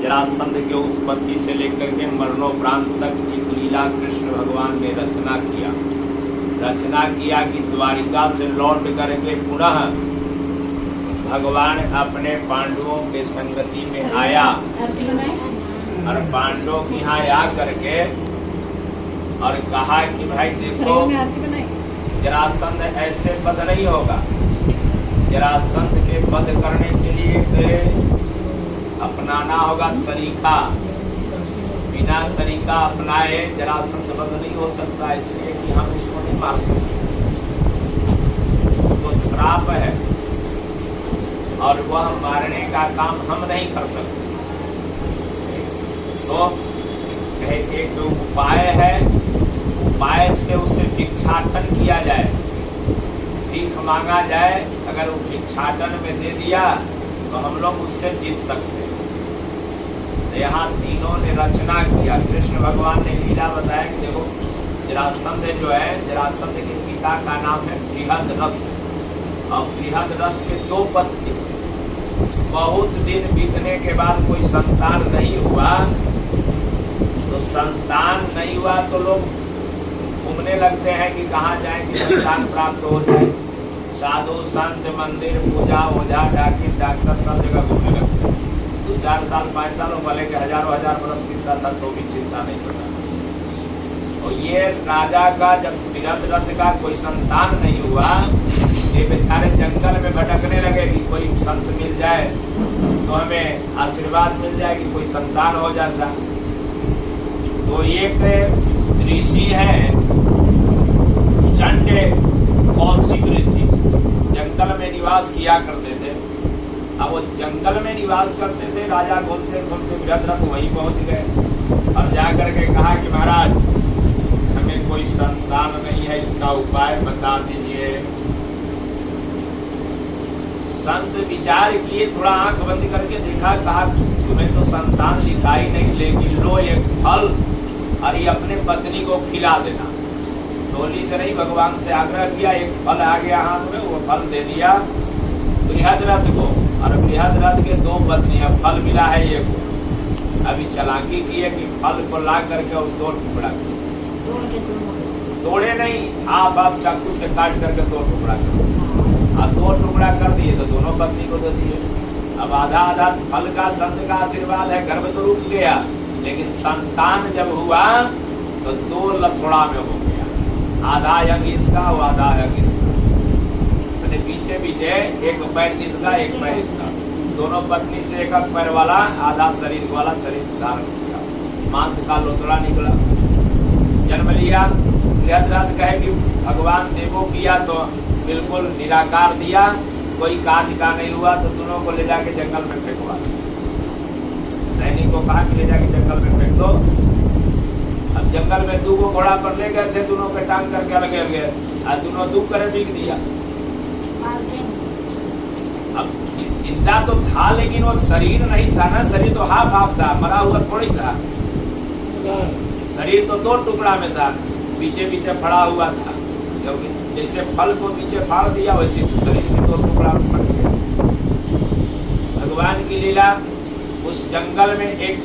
जरासंध के उत्पत्ति से लेकर के मरणोपरांत तक एक लीला कृष्ण भगवान ने रचना किया कि द्वारिका से लौट करके पुनः भगवान अपने पांडवों के संगति में आया और पांडवों की यहाँ आ करके और कहा कि भाई देखो जरासंध ऐसे वध नहीं होगा। जरासंध के वध करने के लिए अपनाना होगा तरीका, बिना तरीका अपनाए जरासंध वध नहीं हो सकता, इसलिए कि हम इसको नहीं मार सकते, तो श्राप है और वह मारने का काम हम नहीं कर सकते। तो एक उपाय है, उपाय से उसे भिक्षाटन किया जाए, भीख मांगा जाए, अगर वो भिक्षाटन में दे दिया तो हम लोग उससे जीत सकते हैं। तो यहाँ तीनों ने रचना किया। कृष्ण भगवान ने लीला बताया कि देखो जरासंध जो है, जरासंध के पिता का नाम है बृहद्रथ और बृहद्रथ के 2 पत्नी। बहुत दिन बीतने के बाद कोई संतान नहीं हुआ, तो संतान नहीं हुआ तो लोग घूमने लगते हैं कि कहाँ जाए कि संतान प्राप्त हो जाए। साधु संत मंदिर पूजा ओझा डाकिन डॉक्टर सब जगह घूमने लगते हैं। 2-4 साल 5 साल भले के हजारों हजार बरस बीतता था तो भी चिंता नहीं करता। तो ये राजा का जब बृहद्रथ का कोई संतान नहीं हुआ, ये बेचारे जंगल में भटकने लगे कि कोई संत मिल जाए तो हमें आशीर्वाद मिल जाए कि कोई संतान हो जाता। तो एक ऋषि है चंड कौशिक ऋषि, जंगल में निवास किया करते थे। अब वो जंगल में निवास करते थे, राजा घूमते घूमते बृहद्रथ वहीं पहुंच गए और जाकर के कहा कि महाराज हमें कोई संतान नहीं है, इसका उपाय बता दीजिए। संत विचार किए, थोड़ा आंख बंद करके देखा, कहा तुम्हें तो संतान लिखा ही नहीं, लेकिन लो एक फल और ये अपने पत्नी को खिला देना। डोली से नहीं, भगवान से आग्रह किया, एक फल आ गया हाथ में, वो फल दे दिया बृहद्रथ को और बृहद्रथ के 2 पत्नियां, फल मिला है ये को। अभी चालाकी की है कि फल को ला करके और 2 टुकड़ा तोड़े नहीं, आप चाकू से काट करके 2 टुकड़ा कर और 2 टुकड़ा कर दिए तो दोनों पत्नी को दे दिए। अब आधा आधा फल का संत का आशीर्वाद है, गर्भ तो रुक गया, लेकिन संतान जब हुआ तो 2 लथोड़ा में हो गया, आधा अंग इसका और आधा अंग इसका, मैंने पीछे पीछे एक पैर इसका एक पैर इसका, दोनों पत्नी से एक पैर वाला आधा शरीर वाला शरीर धारण किया, मांस का लोथड़ा निकला, जन्म लिया। बृहद्रथ कहे कि भगवान देवो किया तो बिल्कुल निराकार दिया, कोई काज का नहीं हुआ, तो दोनों को ले जाके जंगल में फेंकवा। सैनिक को कहा कि ले जाके जंगल में फेंक दो। अब जंगल में 2 घोड़ा पर ले गए थे, दोनों पे टांग करके अलग गए और दोनों दुख करे बिक दिया। अब जिंदा तो था लेकिन वो शरीर नहीं था ना, शरीर तो हाफ हाफ था, मरा हुआ थोड़ी था। शरीर तो 2 टुकड़ा में था, पीछे पीछे फड़ा हुआ था, क्योंकि जैसे फल को पीछे फाड़ दिया वैसे शरीर के 2 टुकड़ा में फट गया। भगवान की लीला, उस जंगल में एक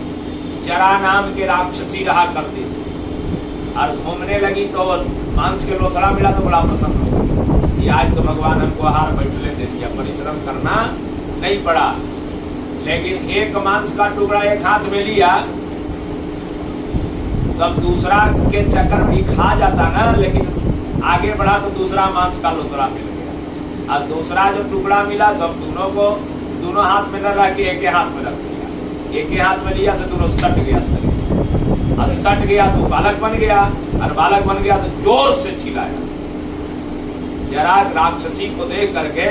जरा नाम के राक्षसी रहा करती थी और घूमने लगी तो मांस के लोथड़ा मिला तो बड़ा प्रसन्न हो कि आज तो भगवान हमको आहार बैठले दे दिया, परिश्रम करना नहीं पड़ा। लेकिन एक मांस का टुकड़ा एक हाथ में लिया, तब दूसरा के चक्कर में खा जाता ना, लेकिन आगे बढ़ा तो दूसरा मांस का लोथड़ा मिल गया और दूसरा जो टुकड़ा मिला तब दोनों हाथ में न रह के एक हाथ में रख दिया, एक हाथ में लिया से दोनों सट गया शरीर और सट गया तो बालक बन गया और बालक बन गया तो जोर से चिल्लाया। जरा राक्षसी को देख करके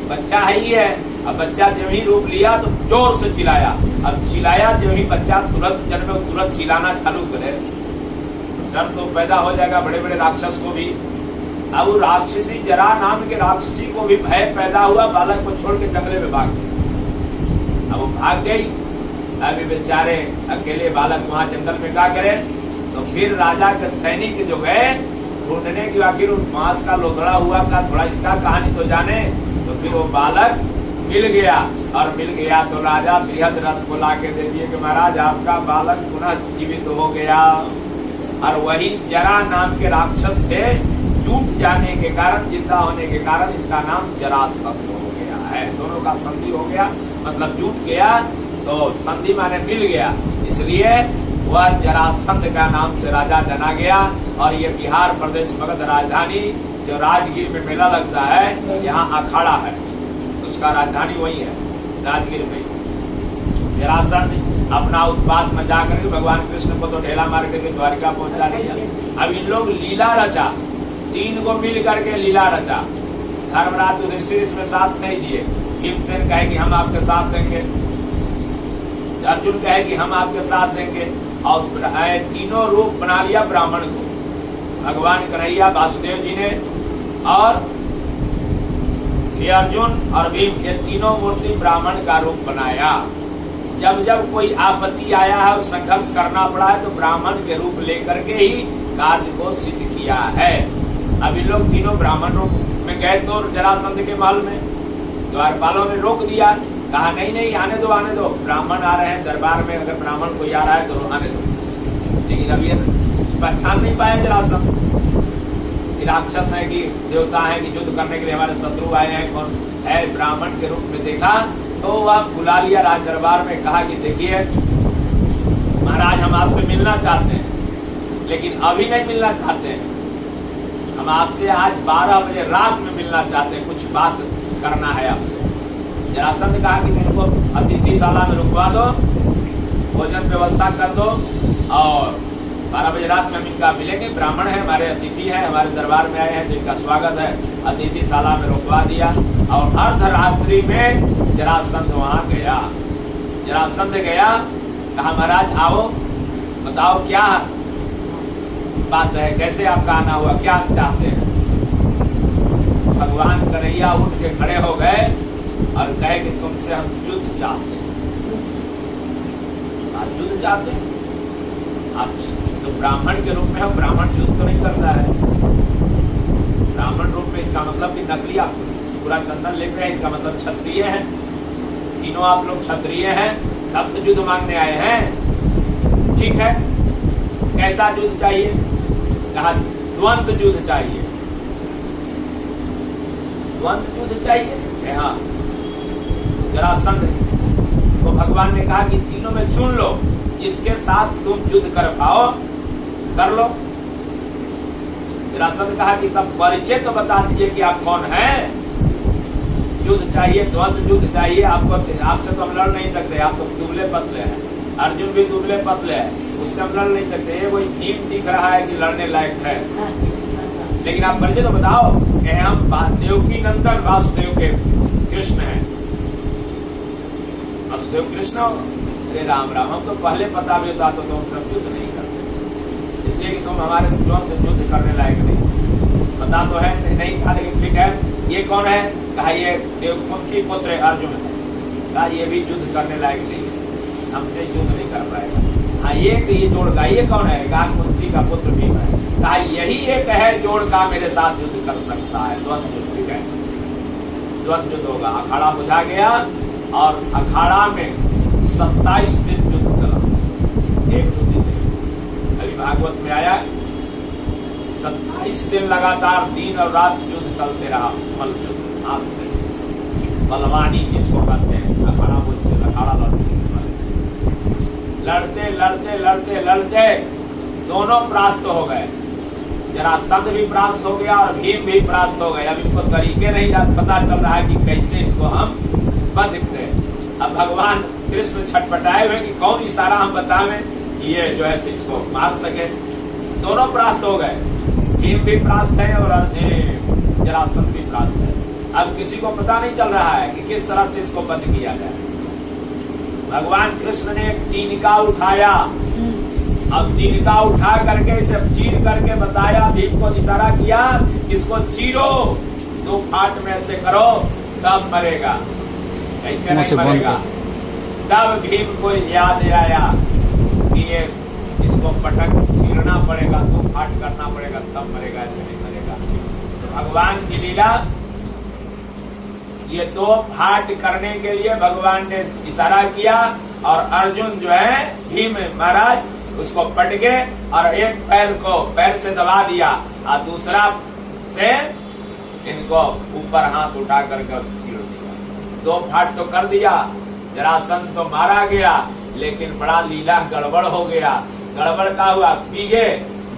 बच्चा है ही है, अब बच्चा जब ही रूप लिया तो जोर से चिल्लाया, अब चिल्लाया जब ही बच्चा तुरंत जन्म तुरंत चिल्लाना चालू करे, डर तो पैदा हो जाएगा बड़े बड़े राक्षस को भी। अब वो राक्षसी जरा नाम के राक्षसी को भी भय पैदा हुआ, बालक को छोड़ के जंगले में भाग गई। अब वो भाग गई, अभी बेचारे अकेले बालक वहां जंगल में क्या करे, तो फिर राजा के सैनिक जो गए ढूंढने की, आखिर मांस का लोथड़ा हुआ का थोड़ा इसका कहानी तो जाने, तो फिर वो बालक मिल गया, और मिल गया तो राजा बृहद रथ को लाके दे दिए कि महाराज आपका बालक पुनः जीवित हो गया। और वही जरा नाम के राक्षस से टूट जाने के कारण, जिंदा होने के कारण इसका नाम जरासंध हो गया है। दोनों का संधि हो गया, मतलब टूट गया, तो संधि माने मिल गया, इसलिए वह जरासंध का नाम से राजा जाना गया। और ये बिहार प्रदेश मगध राजधानी, जो राजगीर में मेला लगता है, यहाँ अखाड़ा है, उसका राजधानी वही है, राजगीर में। जरासंध अपना उत्पात मचा करके भगवान कृष्ण को तो ढेला मार करके द्वारिका पहुंचा दिया। अब इन लोग लीला रचा, 3 को मिल करके लीला रचा। धर्मराज युधिष्ठिर इसमें साथ नहीं दिए। भीमसेन कहे कि हम आपके साथ देंगे, अर्जुन कहे कि हम आपके साथ देंगे, और तीनों रूप बना लिया ब्राह्मण को, भगवान कन्हैया वासुदेव जी ने, और ये अर्जुन और भीम, ये तीनों मूर्ति ब्राह्मण का रूप बनाया। जब जब कोई आपत्ति आया है और संघर्ष करना पड़ा है, तो ब्राह्मण के रूप लेकर के ही कार्य को सिद्ध किया है। अभी लोग तीनों ब्राह्मण रूप में गए तो जरासंध के महल में, द्वारपालों ने रोक दिया, कहा नहीं नहीं आने दो आने दो, ब्राह्मण आ रहे हैं दरबार में, अगर ब्राह्मण कोई आ रहा है तो आने दो। लेकिन अब ये पहचान नहीं पाए जरासंध, राक्षस है कि देवता है कि युद्ध करने के लिए हमारे शत्रु आए हैं, कौन है, ब्राह्मण के रूप में देखा तो वह बुला लिया राज दरबार में, कहा कि देखिए महाराज हम आपसे मिलना चाहते हैं, लेकिन अभी नहीं मिलना चाहते हैं, हम आपसे आज 12 बजे रात में मिलना चाहते हैं, कुछ बात करना है आपसे। जरासंध कहा कि इनको अतिथिशाला में रुकवा दो, भोजन व्यवस्था कर दो, और 12 बजे रात में हम इनका मिलेंगे, ब्राह्मण है, हमारे अतिथि हैं, हमारे दरबार में आए हैं, तो इनका स्वागत है। अतिथिशाला में रुकवा दिया, और अर्धरात्रि में जरासंध वहां गया। जरासंध गया, कहा महाराज आओ, बताओ क्या बात है, कैसे आपका आना हुआ, क्या आप चाहते हैं। भगवान कन्हैया उठ के खड़े हो गए और कहे कि तुमसे हम युद्ध चाहते हैं। आप युद्ध चाहते हैं? आप तो ब्राह्मण के रूप में, हम ब्राह्मण युद्ध तो नहीं करता है, ब्राह्मण रूप में, इसका मतलब कि नकली आप पूरा चंदन लेते हैं, इसका मतलब क्षत्रिय है, तीनों आप लोग क्षत्रिय हैं, तब तो युद्ध मांगने आए हैं। ठीक है, कैसा युद्ध चाहिए? कहा द्वंद्व युद्ध चाहिए। द्वंद्व युद्ध चाहिए? हाँ। जरासंध को भगवान ने कहा कि तीनों में चुन लो, जिसके साथ तुम युद्ध कर पाओ कर लो। जरासंध कहा कि तब परिचय तो बता दीजिए कि आप कौन हैं। युद्ध चाहिए, द्वंद्व युद्ध चाहिए आपको, आपसे तो हम लड़ नहीं सकते, आप तो दुबले पतले हैं, अर्जुन भी दुबले पतले हैं, उससे हम लड़ नहीं सकते। ये कोई भीम दिख रहा है कि लड़ने लायक है, लेकिन आप परिचय तो बताओ कि हम देवकी नंदन वासुदेव के कृष्ण हैं। वासुदेव कृष्ण, अरे राम राम, हम तो पहले पता भी होता तो तुम सब युद्ध नहीं करते, इसलिए कि तुम हमारे तुरंत युद्ध करने लायक नहीं। पता तो है नहीं था, लेकिन ठीक है, ये कौन है? कहा ये देवकुंती पुत्र अर्जुन है। कहा ये भी युद्ध करने लायक नहीं, हमसे युद्ध नहीं कर पाएगा। हाँ ये जोड़ का ये कौन है? कहा कुंती का पुत्र भीम है। कहा यही एक है जोड़ का मेरे साथ युद्ध कर सकता है, द्वंद्व युद्ध। ठीक है, द्वंद्व युद्ध होगा। अखाड़ा बुझा गया, और अखाड़ा में 27 दिन युद्ध चला, एक युद्ध। अभी भागवत में आया 27 दिन लगातार दिन और रात युद्ध चलते रहा, मल युद्ध, हाथ से बलवानी जिसको कहते हैं, अखाड़ा बोलते, अखाड़ा लड़ते लड़ते लड़ते लड़ते दोनों परास्त हो गए। जरासंध भी परास्त हो गया और भीम भी परास्त हो गए। अब इनको तरीके नहीं पता चल रहा है कि कैसे इसको हम बंद करें। अब भगवान कृष्ण छटपटाए हुए कि कौन इशारा हम बतावें कि ये जो है इसको मार सके। दोनों परास्त हो गए, भीम भी परास्त है और जरासंध भी परास्त है। अब किसी को पता नहीं चल रहा है कि किस तरह से इसको बंद किया जाए। भगवान कृष्ण ने एक टीनिका उठाया, अब टीनिका उठा करके इसे चीर करके बताया, भीम को इशारा किया, इसको चीरो, 2 फाट में ऐसे करो तब मरेगा, ऐसे नहीं मरेगा। तब भीम को याद आया कि ये इसको पटक चीरना पड़ेगा, 2 फाट करना पड़ेगा, तब मरेगा, ऐसे नहीं मरेगा। तो भगवान की लीला ये दो फाट करने के लिए भगवान ने इशारा किया और अर्जुन जो है भीम महाराज उसको पट गए और एक पैर को पैर से दबा दिया और दूसरा से इनको ऊपर हाथ उठा करके चीर दिया। दो फाट तो कर दिया, जरासंध तो मारा गया, लेकिन बड़ा लीला गड़बड़ हो गया। गड़बड़ का हुआ, बीगे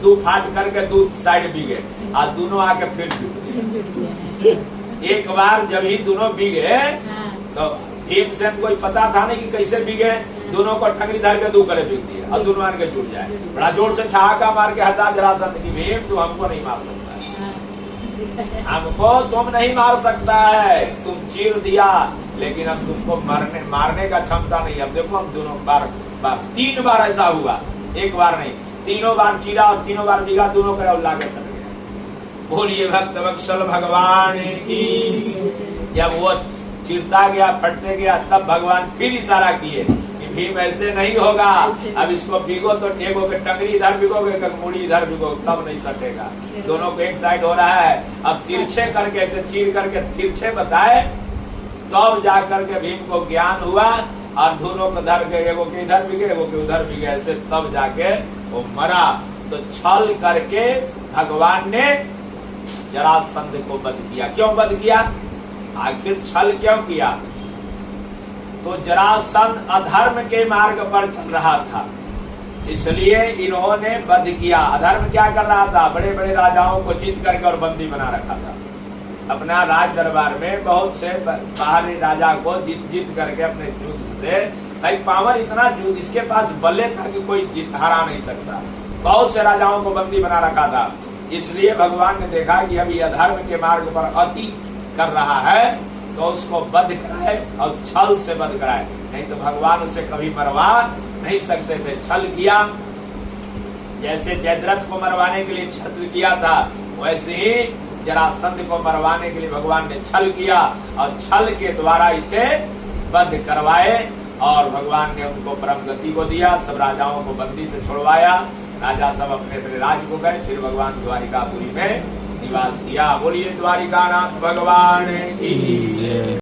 दो फाट करके दो साइड बीगे और दोनों आके फिर जुट गए। एक बार जब ही दोनों बीगे तो भीमसेन को पता था नहीं कि कैसे बीगे, दोनों को टंगरी धर के दो करे बीग दिए और दोनों आर के जुट जाए। बड़ा जोर से ठहाका मार के हंसा जरासंध की, भीम तू हमको नहीं मार सकता है, हमको तुम नहीं मार सकता है, तुम चीर दिया लेकिन अब तुमको मारने का क्षमता नहीं। अब देखो हम दोनों बार 3 बार ऐसा हुआ, एक बार नहीं, तीनों बार चीरा और तीनों बार बीघा, दोनों करे उल्ला के सर गया। बोलिए भक्त वत्सल भगवान की। जब वो चीरता गया, फटते गया, तब भगवान फिर इशारा किए कि भीम ऐसे नहीं होगा, अब इसको भिगो तो ठीक होगे, टंगरी इधर भिगोगे, मुड़ी इधर भिगो, तब नहीं सटेगा। दोनों को एक साइड हो रहा है। अब तिरछे करके ऐसे चीर करके तिरछे बताए, तब जाकर के भीम को ज्ञान हुआ और दोनों को धर के एगो के इधर बिगे, एगो के उधर बिगे, ऐसे तब जाके वो मरा। तो छल करके भगवान ने जरासंध को वध किया। क्यों वध किया? आखिर छल क्यों किया? तो जरासंध अधर्म के मार्ग पर चल रहा था, इसलिए इन्होंने वध किया। अधर्म क्या कर रहा था? बड़े बड़े राजाओं को जीत करके और बंदी बना रखा था। अपना राज दरबार में बहुत से बाहरी राजा को जीत करके अपने युद्ध से, भाई पावर इतना इसके पास बल्ले था कि कोई हरा नहीं सकता। बहुत से राजाओं को बंदी बना रखा था। इसलिए भगवान ने देखा कि अभी अधर्म के मार्ग पर अति कर रहा है, तो उसको वध कराए और छल से वध कराए, नहीं तो भगवान उसे कभी मरवा नहीं सकते थे। छल किया, जैसे जयद्रथ को मरवाने के लिए छल किया था, वैसे ही जरासंध को मरवाने के लिए भगवान ने छल किया और छल के द्वारा इसे वध करवाए और भगवान ने उनको परम गति को दिया। सब राजाओं को बंदी से छुड़वाया, राजा सब अपने अपने राज्य को गए। फिर भगवान द्वारिकापुरी में निवास किया। बोलिए द्वारिकानाथ भगवान की।